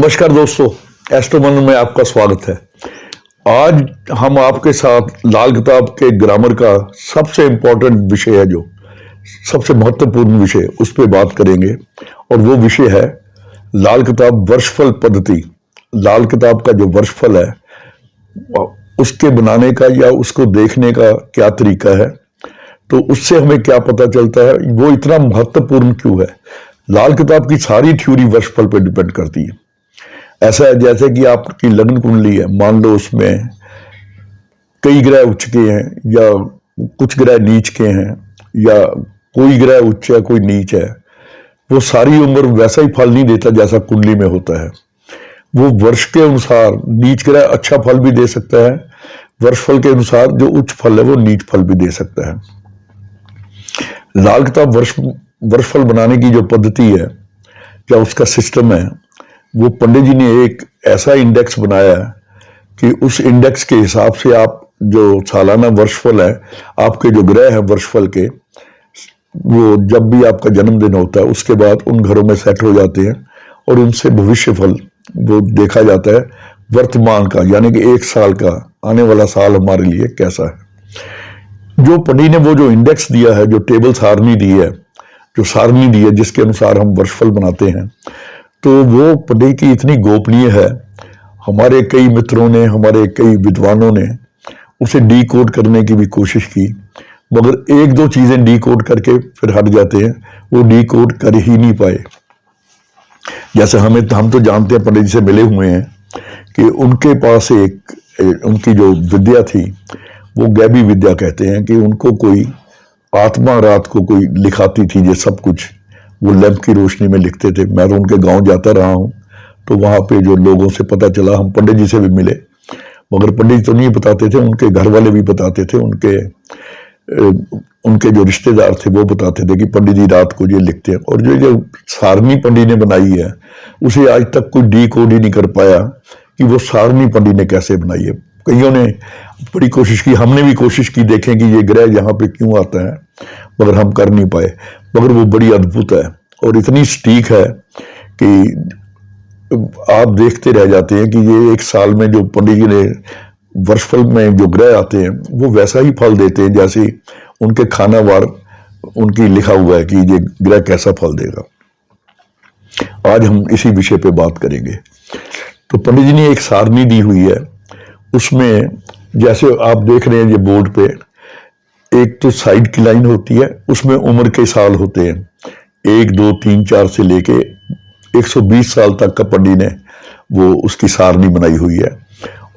नमस्कार दोस्तों, एस्ट्रोमन में आपका स्वागत है। आज हम आपके साथ लाल किताब के ग्रामर का सबसे इंपॉर्टेंट विषय है, जो सबसे महत्वपूर्ण विषय, उस पर बात करेंगे। और वो विषय है लाल किताब वर्षफल पद्धति। लाल किताब का जो वर्षफल है उसके बनाने का या उसको देखने का क्या तरीका है, तो उससे हमें क्या पता चलता है, वो इतना महत्वपूर्ण क्यों है। लाल किताब की सारी थ्योरी वर्षफल पर डिपेंड करती है। ऐसा है जैसे कि आपकी लग्न कुंडली है, मान लो उसमें कई ग्रह उच्च के हैं या कुछ ग्रह नीच के हैं, या कोई ग्रह उच्च है कोई नीच है, वो सारी उम्र वैसा ही फल नहीं देता जैसा कुंडली में होता है। वो वर्ष के अनुसार नीच ग्रह अच्छा फल भी दे सकता है, वर्षफल के अनुसार जो उच्च फल है वो नीच फल भी दे सकता है। लाल किताब वर्षफल बनाने की जो पद्धति है या उसका सिस्टम है, वो पंडित जी ने एक ऐसा इंडेक्स बनाया है कि उस इंडेक्स के हिसाब से आप जो सालाना वर्षफल है, आपके जो ग्रह है वर्षफल के, वो जब भी आपका जन्मदिन होता है उसके बाद उन घरों में सेट हो जाते हैं और उनसे भविष्य फल वो देखा जाता है वर्तमान का, यानी कि एक साल का, आने वाला साल हमारे लिए कैसा है। जो पंडित ने वो जो इंडेक्स दिया है, जो टेबल सारणी दी है, जो सारणी दी है जिसके अनुसार हम वर्षफल बनाते हैं, तो वो पंडित की इतनी गोपनीय है। हमारे कई मित्रों ने, हमारे कई विद्वानों ने उसे डी कोड करने की भी कोशिश की, मगर एक दो चीजें डी कोड करके फिर हट जाते हैं, वो डी कोड कर ही नहीं पाए। जैसे हम तो जानते हैं, पंडित जी से मिले हुए हैं, कि उनके पास उनकी जो विद्या थी वो गैबी विद्या कहते हैं, कि उनको कोई आत्मा रात को कोई लिखाती थी ये सब कुछ, वो लैंप की रोशनी में लिखते थे। मैं तो उनके गांव जाता रहा हूं, तो वहां पे जो लोगों से पता चला, हम पंडित जी से भी मिले, मगर पंडित जी तो नहीं बताते थे, उनके घर वाले भी बताते थे, उनके जो रिश्तेदार थे वो बताते थे कि पंडित जी रात को ये लिखते हैं। और जो सारणी पंडित ने बनाई है, उसे आज तक कोई डी कोड ही नहीं कर पाया कि वो सारणी पंडित ने कैसे बनाई है। कईयों ने बड़ी कोशिश की, हमने भी कोशिश की, देखें कि ये ग्रह यहाँ पे क्यों आता है, मगर हम कर नहीं पाए। मगर वो बड़ी अद्भुत है और इतनी सटीक है कि आप देखते रह जाते हैं कि ये एक साल में जो पंडित जी ने वर्षफल में जो ग्रह आते हैं वो वैसा ही फल देते हैं जैसे उनके खानावार उनकी लिखा हुआ है कि ये ग्रह कैसा फल देगा। आज हम इसी विषय पे बात करेंगे। तो पंडित जी ने एक सारणी दी हुई है, उसमें जैसे आप देख रहे हैं ये बोर्ड पे, एक तो साइड की लाइन होती है, उसमें उम्र के साल होते हैं, 1 2 3 4 से लेके 120 साल तक का पंडित ने वो उसकी सारणी बनाई हुई है।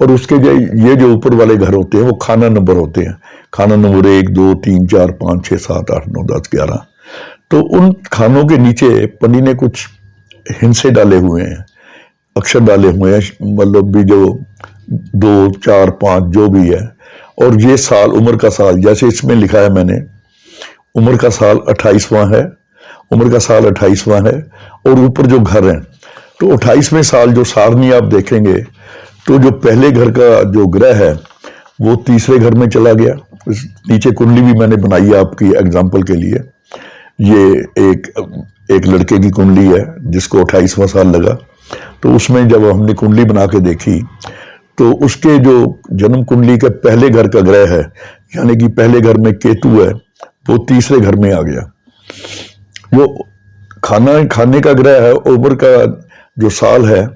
और उसके ये जो ऊपर वाले घर होते हैं वो खाना नंबर होते हैं, खाना नंबर 1 2 3 4 5 6 7 8 9 10 11। तो उन खानों के नीचे पंडित ने कुछ हिंसे डाले हुए हैं, अक्षर डाले हुए हैं, मतलब भी जो 2 4 5 जो भी है। और ये साल, उम्र का साल, जैसे इसमें लिखा है मैंने, उम्र का साल 28वां है, उम्र का साल 28वां है। और ऊपर जो घर है, तो 28वें साल जो सारणी आप देखेंगे, तो जो पहले घर का जो ग्रह है वो तीसरे घर में चला गया। नीचे कुंडली भी मैंने बनाई है आपकी एग्जाम्पल के लिए। ये एक लड़के की कुंडली है जिसको 28वां साल लगा, तो उसमें जब हमने कुंडली बना के देखी, तो उसके जो जन्म कुंडली के पहले घर का ग्रह है, यानी कि पहले घर में केतु है, वो तीसरे घर में आ गया। जो खाने का ग्रह है, उम्र का जो साल है,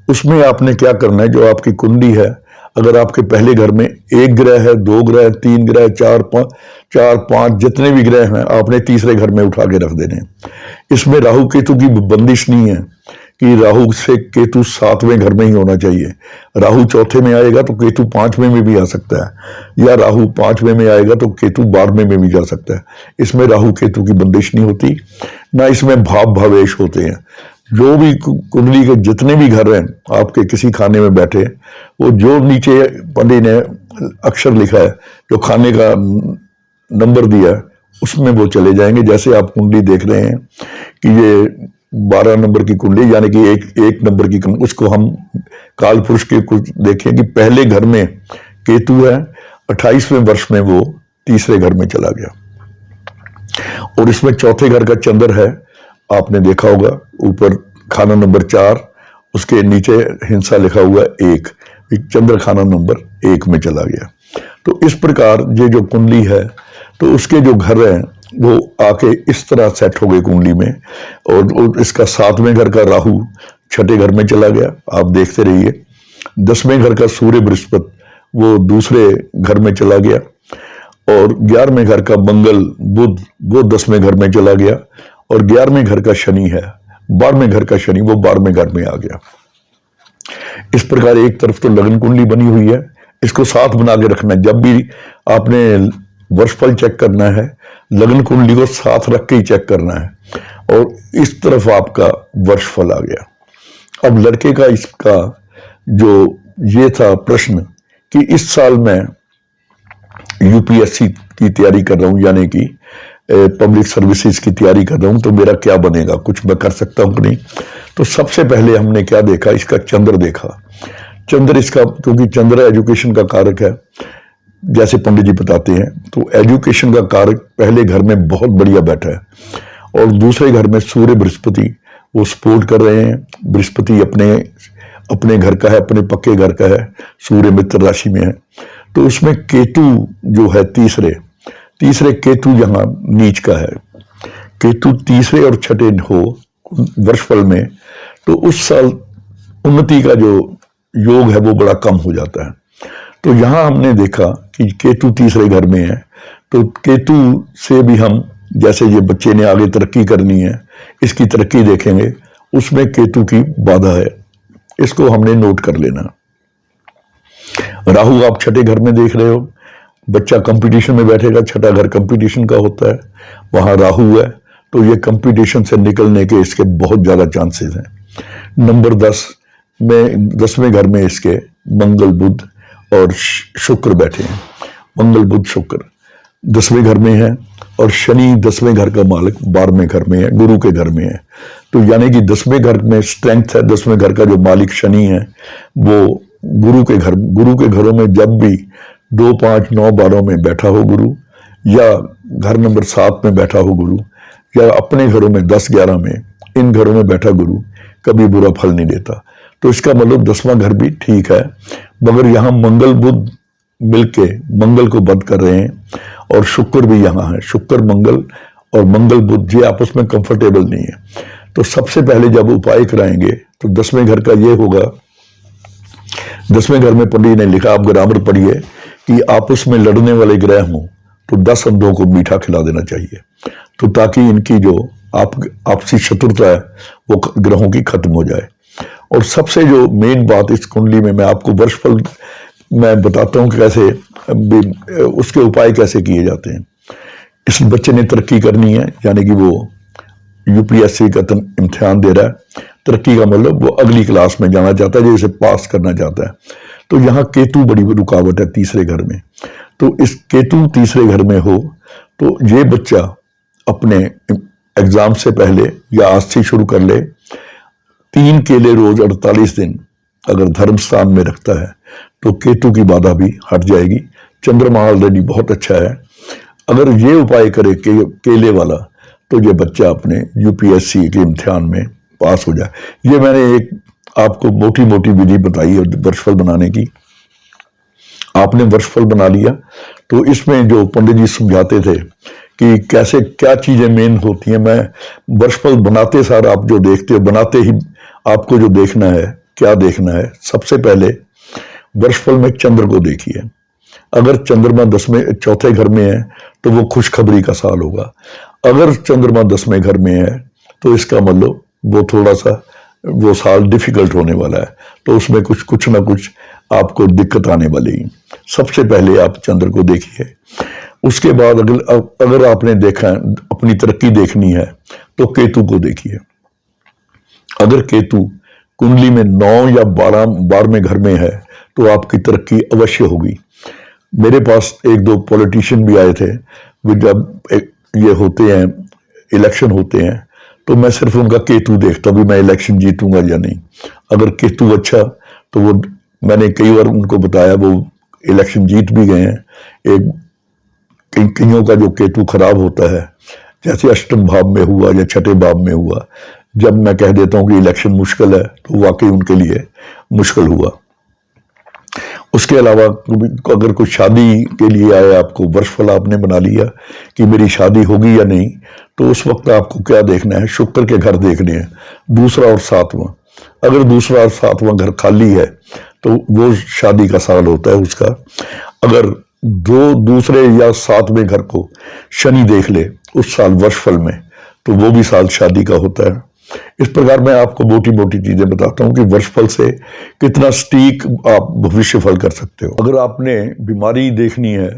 उसमें आपने क्या करना है, जो आपकी कुंडली है, अगर आपके पहले घर में 1 ग्रह है, 2 ग्रह, 3 ग्रह, 4 5 जितने भी ग्रह हैं, आपने तीसरे घर में उठा के रख देने। इसमें राहु केतु की बंदिश नहीं है कि राहु से केतु 7वें घर में ही होना चाहिए। राहु 4थे में आएगा तो केतु 5वें में भी आ सकता है, या राहु 5वें में आएगा तो केतु 12वें में भी जा सकता है। इसमें राहु केतु की बंदिश नहीं होती, ना इसमें भाव भावेश होते हैं। जो भी कुंडली के जितने भी घर हैं आपके किसी खाने में बैठे, वो जो नीचे पंडित ने अक्षर लिखा है, जो खाने का नंबर दिया है, उसमें वो चले जाएंगे। जैसे आप कुंडली देख रहे हैं कि ये 12 नंबर की कुंडली, यानी कि एक नंबर की कुंडली, उसको हम काल पुरुष के कुछ देखें कि पहले घर में केतु है, 28वें वर्ष में वो तीसरे घर में चला गया। और इसमें चौथे घर का चंद्र है, आपने देखा होगा ऊपर खाना नंबर 4, उसके नीचे हिंसा लिखा हुआ है एक, चंद्र खाना नंबर 1 में चला गया। तो इस प्रकार ये जो कुंडली है तो उसके जो घर हैं वो आके इस तरह सेट हो गए कुंडली में, और इसका 7वें घर का राहु 6ठे घर में चला गया, आप देखते रहिए। 10वें घर का सूर्य बृहस्पति वो दूसरे घर में चला गया, और 11वें घर का मंगल बुध वो 10वें घर में चला गया, और 11वें घर का शनि है, 12वें घर का शनि वो 12वें घर में आ गया। इस प्रकार एक तरफ तो लगन कुंडली बनी हुई है, इसको साथ बना के रखना है। जब भी आपने वर्षफल चेक करना है, लगन कुंडली को साथ रख के ही चेक करना है, और इस तरफ आपका वर्षफल आ गया। अब लड़के का इसका जो ये था प्रश्न कि इस साल मैं यूपीएससी की तैयारी कर रहा हूं, यानी कि पब्लिक सर्विसेज की तैयारी कर रहा हूं, तो मेरा क्या बनेगा, कुछ मैं कर सकता हूं कि नहीं। तो सबसे पहले हमने क्या देखा, इसका चंद्र देखा। चंद्र इसका, क्योंकि चंद्र एजुकेशन का कारक है जैसे पंडित जी बताते हैं, तो एजुकेशन का कारक पहले घर में बहुत बढ़िया बैठा है, और दूसरे घर में सूर्य बृहस्पति वो सपोर्ट कर रहे हैं। बृहस्पति अपने घर का है, अपने पक्के घर का है, सूर्य मित्र राशि में है। तो उसमें केतु जो है तीसरे केतु यहाँ नीच का है, केतु तीसरे और छठे हो वर्षफल में, तो उस साल उन्नति का जो योग है वो बड़ा कम हो जाता है। तो यहां हमने देखा कि केतु तीसरे घर में है, तो केतु से भी हम, जैसे ये बच्चे ने आगे तरक्की करनी है, इसकी तरक्की देखेंगे, उसमें केतु की बाधा है, इसको हमने नोट कर लेना। राहु आप 6ठे घर में देख रहे हो, बच्चा कंपटीशन में बैठेगा, 6ठा घर कंपटीशन का होता है, वहां राहु है, तो ये कंपटीशन से निकलने के इसके बहुत ज्यादा चांसेस हैं। नंबर 10 में 10वें घर में इसके मंगल बुध और शुक्र बैठे हैं। मंगल बुध शुक्र 10वें घर में है, और शनि 10वें घर का मालिक 12वें घर में है, गुरु के घर में है। तो यानी कि 10वें घर में स्ट्रेंथ है, 10वें घर का जो मालिक शनि है वो गुरु के घरों में जब भी 2, 5, 9, 12 में बैठा हो गुरु, या घर नंबर 7 में बैठा हो गुरु, या अपने घरों में 10, 11 में, इन घरों में बैठा गुरु कभी बुरा फल नहीं देता। तो इसका मतलब 10वां घर भी ठीक है, मगर यहाँ मंगल बुध मिलके मंगल को बद कर रहे हैं, और शुक्र भी यहाँ है, शुक्र मंगल और मंगल बुध ये आपस में कंफर्टेबल नहीं है। तो सबसे पहले जब उपाय कराएंगे तो 10वें घर का ये होगा, 10वें घर में पंडित ने लिखा, आप ग्रामर पढ़िए, कि आपस में लड़ने वाले ग्रह हों तो 10 अंधों को मीठा खिला देना चाहिए, तो ताकि इनकी जो आपसी शत्रुता है वो ग्रहों की खत्म हो जाए। और सबसे जो मेन बात इस कुंडली में, मैं आपको वर्षफल मैं बताता हूं कि कैसे उसके उपाय कैसे किए जाते हैं। इस बच्चे ने तरक्की करनी है, यानी कि वो यूपीएससी का इम्तिहान दे रहा है, तरक्की का मतलब वो अगली क्लास में जाना चाहता है, जो इसे पास करना चाहता है। तो यहाँ केतु बड़ी रुकावट है तीसरे घर में, तो इस केतु तीसरे घर में हो तो ये बच्चा अपने एग्जाम से पहले या आज से शुरू कर ले, 3 केले रोज 48 दिन अगर धर्म स्थान में रखता है तो केतु की बाधा भी हट जाएगी। चंद्रमा ऑलरेडी बहुत अच्छा है, अगर ये उपाय करे केले वाला तो ये बच्चा अपने यूपीएससी के इम्तिहान में पास हो जाए। ये मैंने एक आपको मोटी मोटी विधि बताई है वर्षफल बनाने की। आपने वर्षफल बना लिया तो इसमें जो पंडित जी समझाते थे कि कैसे क्या चीजें मेन होती हैं, मैं वर्षफल बनाते सार आप जो देखते हो, बनाते ही आपको जो देखना है, क्या देखना है, सबसे पहले वर्षफल में चंद्र को देखिए। अगर चंद्रमा 4थे घर में है तो वो खुशखबरी का साल होगा। अगर चंद्रमा 10वें घर में है तो इसका मतलब वो थोड़ा सा वो साल डिफिकल्ट होने वाला है, तो उसमें कुछ ना कुछ आपको दिक्कत आने वाली है। सबसे पहले आप चंद्र को देखिए। उसके बाद अगर आपने देखा अपनी तरक्की देखनी है तो केतु को देखिए। अगर केतु कुंडली में 9 या 12वें घर में है तो आपकी तरक्की अवश्य होगी। मेरे पास 1-2 पॉलिटिशियन भी आए थे, जब ये होते हैं इलेक्शन होते हैं तो मैं सिर्फ उनका केतु देखता भी मैं इलेक्शन जीतूंगा या नहीं। अगर केतु अच्छा तो वो, मैंने कई बार उनको बताया, वो इलेक्शन जीत भी गए हैं। कईयों का जो केतु खराब होता है, जैसे अष्टम भाव में हुआ या 6ठे भाव में हुआ, जब मैं कह देता हूँ कि इलेक्शन मुश्किल है तो वाकई उनके लिए मुश्किल हुआ। उसके अलावा अगर कोई शादी के लिए आए, आपको वर्षफल आपने बना लिया कि मेरी शादी होगी या नहीं, तो उस वक्त आपको क्या देखना है, शुक्र के घर देखने हैं, दूसरा और सातवां। अगर दूसरा और सातवां घर खाली है तो वो शादी का साल होता है उसका। अगर दो दूसरे या सातवें घर को शनि देख ले उस साल वर्षफल में, तो वो भी साल शादी का होता है। इस प्रकार मैं आपको मोटी मोटी चीजें बताता हूं कि वर्षफल से कितना सटीक आप भविष्य फल कर सकते हो। अगर आपने बीमारी देखनी है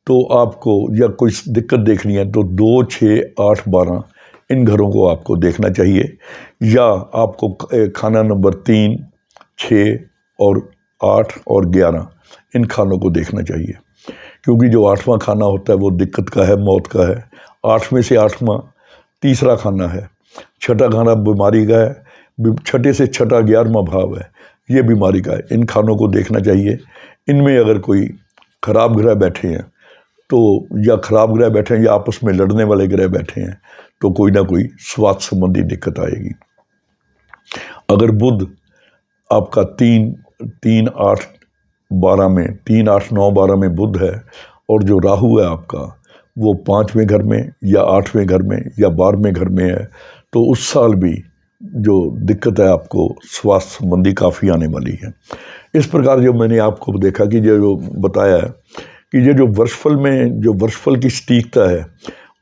तो आपको, या कोई दिक्कत देखनी है, तो 2, 6, 8, 12 इन घरों को आपको देखना चाहिए, या आपको खाना नंबर 3, 6 और 8 और 11 इन खानों को देखना चाहिए, क्योंकि जो 8वां खाना होता है वो दिक्कत का है, मौत का है। 8 में से 8वां तीसरा खाना है। छठा खाना बीमारी का है, छठे से छठा 11वां भाव है, ये बीमारी का है। इन खानों को देखना चाहिए। इनमें अगर कोई खराब ग्रह बैठे हैं तो, या खराब ग्रह बैठे हैं या आपस में लड़ने वाले ग्रह बैठे हैं, तो कोई ना कोई स्वास्थ्य संबंधी दिक्कत आएगी। अगर बुध आपका 3, 3, 8, 12 में, 3, 8, 9, 12 में बुध है, और जो राहु है आपका वो 5वें घर में या 8वें घर में या 12वें घर में है, तो उस साल भी जो दिक्कत है आपको स्वास्थ्य संबंधी काफ़ी आने वाली है। इस प्रकार जो मैंने आपको देखा कि जो बताया है कि ये जो वर्षफल में, जो वर्षफल की सटीकता है,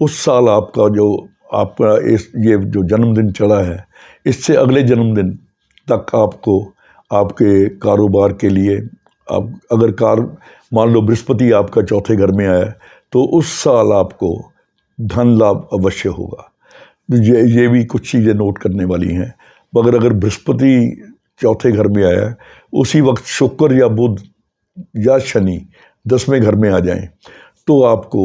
उस साल आपका जो आपका ये जो जन्मदिन चला है, इससे अगले जन्मदिन तक आपको आपके कारोबार के लिए, आप अगर मान लो बृहस्पति आपका चौथे घर में आया, तो उस साल आपको धन लाभ अवश्य होगा। ये भी कुछ चीज़ें नोट करने वाली हैं। मगर अगर बृहस्पति चौथे घर में आया, उसी वक्त शुक्र या बुध या शनि 10वें घर में आ जाएं, तो आपको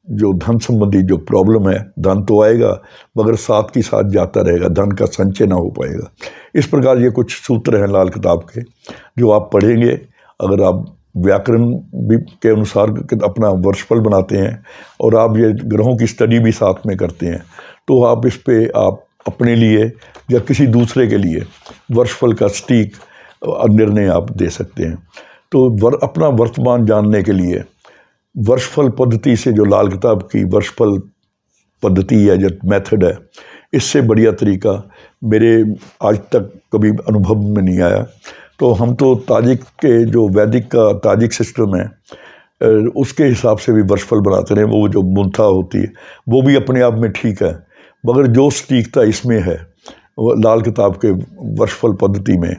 जो धन संबंधी जो प्रॉब्लम है, धन तो आएगा मगर साथ की साथ जाता रहेगा, धन का संचय ना हो पाएगा। इस प्रकार ये कुछ सूत्र हैं लाल किताब के, जो आप पढ़ेंगे। अगर आप व्याकरण भी के अनुसार अपना वर्षफल बनाते हैं और आप ये ग्रहों की स्टडी भी साथ में करते हैं, तो आप इस पे आप अपने लिए या किसी दूसरे के लिए वर्षफल का सटीक निर्णय आप दे सकते हैं। तो अपना वर्तमान जानने के लिए वर्षफल पद्धति से, जो लाल किताब की वर्षफल पद्धति है, जो मेथड है, इससे बढ़िया तरीका मेरे आज तक कभी अनुभव में नहीं आया। तो हम तो ताजिक के जो वैदिक का ताजिक सिस्टम है, उसके हिसाब से भी वर्षफल बनाते रहे। वो जो मुंथा होती है वो भी अपने आप में ठीक है, मगर जो सटीकता इसमें है लाल किताब के वर्षफल पद्धति में,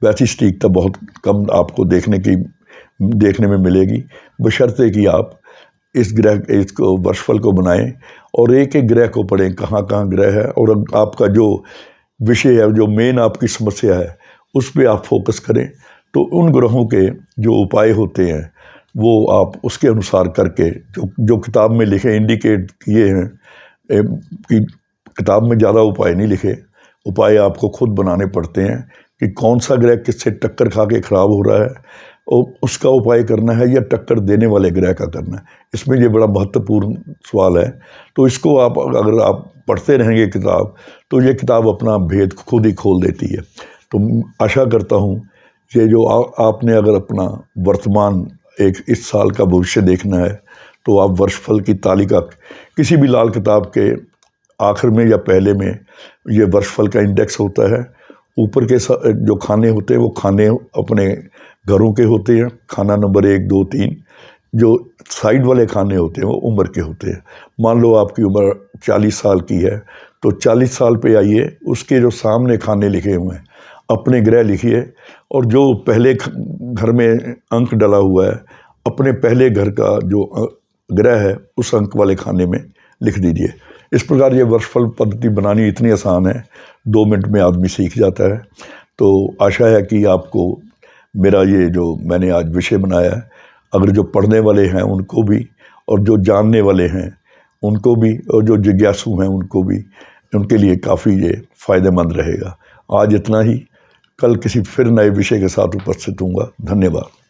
वैसी सटीकता बहुत कम आपको देखने में मिलेगी, बशर्ते कि आप इसको वर्षफल को बनाएं और एक एक ग्रह को पढ़ें, कहाँ कहाँ ग्रह है, और आपका जो विषय है, जो मेन आपकी समस्या है, उस पर आप फोकस करें। तो उन ग्रहों के जो उपाय होते हैं वो आप उसके अनुसार करके, जो किताब में लिखे, इंडिकेट किए हैं कि किताब में ज़्यादा उपाय नहीं लिखे, उपाय आपको खुद बनाने पड़ते हैं कि कौन सा ग्रह किससे टक्कर खा के ख़राब हो रहा है और उसका उपाय करना है, या टक्कर देने वाले ग्रह का करना है। इसमें ये बड़ा महत्वपूर्ण सवाल है। तो इसको आप अगर आप पढ़ते रहेंगे किताब, तो ये किताब अपना भेद खुद ही खोल देती है। तो आशा करता हूँ ये जो आपने अगर अपना वर्तमान इस साल का भविष्य देखना है, तो आप वर्षफल की तालिका किसी भी लाल किताब के आखिर में या पहले में ये वर्षफल का इंडेक्स होता है। ऊपर के जो खाने होते हैं वो खाने अपने घरों के होते हैं, खाना नंबर 1, 2, 3। जो साइड वाले खाने होते हैं वो उम्र के होते हैं। मान लो आपकी उम्र 40 साल की है, तो 40 साल पे आइए, उसके जो सामने खाने लिखे हुए हैं अपने ग्रह लिखिए, और जो पहले घर में अंक डला हुआ है, अपने पहले घर का जो ग्रह है उस अंक वाले खाने में लिख दीजिए। इस प्रकार ये वर्षफल पद्धति बनानी इतनी आसान है, 2 मिनट में आदमी सीख जाता है। तो आशा है कि आपको मेरा ये जो मैंने आज विषय बनाया है, अगर जो पढ़ने वाले हैं उनको भी, और जो जानने वाले हैं उनको भी, और जो जिज्ञासु हैं उनको भी, उनके लिए काफ़ी ये फ़ायदेमंद रहेगा। आज इतना ही, कल किसी फिर नए विषय के साथ उपस्थित हूँगा। धन्यवाद।